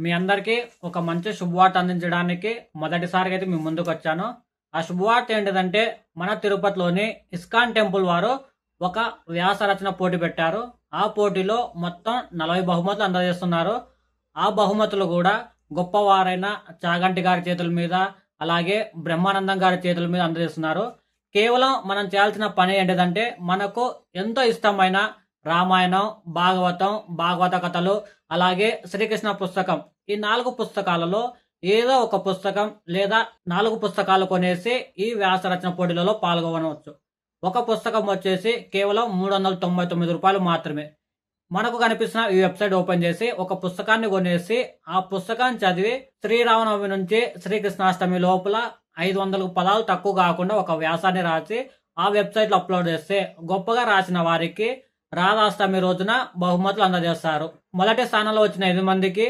మీ అందరికీ ఒక మంచి శుభవార్త అందించడానికి మొదటిసారిగా అయితే మీ ముందుకు వచ్చాను. ఆ శుభవార్త ఏంటిదంటే, మన తిరుపతిలోని ఇస్కాన్ టెంపుల్ వారు ఒక వ్యాస రచన పోటీ పెట్టారు. ఆ పోటీలో మొత్తం 40 బహుమతులు అందజేస్తున్నారు. ఆ బహుమతులు కూడా గొప్పవారైన చాగంటి గారి చేతుల మీద, అలాగే బ్రహ్మానందం గారి చేతుల మీద అందజేస్తున్నారు. కేవలం మనం చేయాల్సిన పని ఏంటిదంటే, మనకు ఎంతో ఇష్టమైన రామాయణం, భాగవతం, భాగవత కథలు, అలాగే శ్రీకృష్ణ పుస్తకం, ఈ 4 పుస్తకాలలో ఏదో ఒక పుస్తకం లేదా 4 పుస్తకాలు కొనేసి ఈ వ్యాస రచన పోటీలలో పాల్గొనవచ్చు. ఒక పుస్తకం వచ్చేసి కేవలం రూ. 399 మాత్రమే. మనకు కనిపిస్తున్న ఈ వెబ్సైట్ ఓపెన్ చేసి ఒక పుస్తకాన్ని కొనేసి ఆ పుస్తకాన్ని చదివి శ్రీరామనవమి నుంచి శ్రీకృష్ణాష్టమి లోపల 500 పదాలు తక్కువ కాకుండా ఒక వ్యాసాన్ని రాసి ఆ వెబ్సైట్లో అప్లోడ్ చేస్తే గొప్పగా రాసిన వారికి రాధాష్టమి రోజున బహుమతులు అందజేస్తారు. మొదటి స్థానంలో వచ్చిన 8 మందికి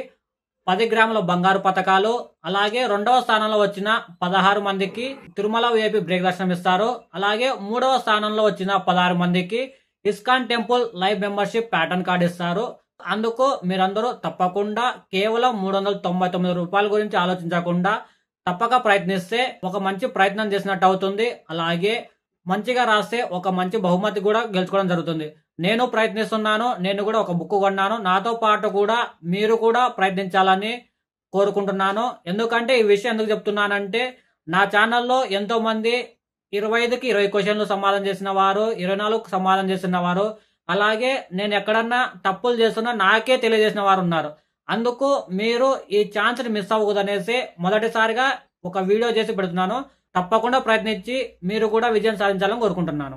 10 గ్రాముల బంగారు పతకాలు, అలాగే 2వ స్థానంలో వచ్చిన 16 మందికి తిరుమల VIP బ్రేక్ దర్శనం ఇస్తారు. అలాగే 3వ స్థానంలో వచ్చిన 16 మందికి ISKCON temple live membership pattern card ఇస్తారు. అందుకు మీరందరూ తప్పకుండా కేవలం రూ. 399 గురించి ఆలోచించకుండా తప్పక ప్రయత్నిస్తే ఒక మంచి ప్రయత్నం చేసినట్టు అవుతుంది. అలాగే మంచిగా రాస్తే ఒక మంచి బహుమతి కూడా గెలుచుకోవడం జరుగుతుంది. నేను ప్రయత్నిస్తున్నాను. నేను కూడా ఒక బుక్ కొన్నాను. నాతో పాటు కూడా మీరు కూడా ప్రయత్నించాలని కోరుకుంటున్నాను. ఎందుకంటే ఈ విషయం ఎందుకు చెప్తున్నానంటే, నా ఛానల్లో ఎంతో మంది 25కి 20 క్వశ్చన్లు సమాధానం చేసిన వారు, 24కు సమాధానం చేసిన వారు, అలాగే నేను ఎక్కడన్నా తప్పులు చేస్తున్నా నాకే తెలియజేసిన వారు ఉన్నారు. అందుకు మీరు ఈ ఛాన్స్ని మిస్ అవ్వకూడదనేసి మొదటిసారిగా ఒక వీడియో చేసి పెడుతున్నాను. తప్పకుండా ప్రయత్నించి మీరు కూడా విజయం సాధించాలని కోరుకుంటున్నాను.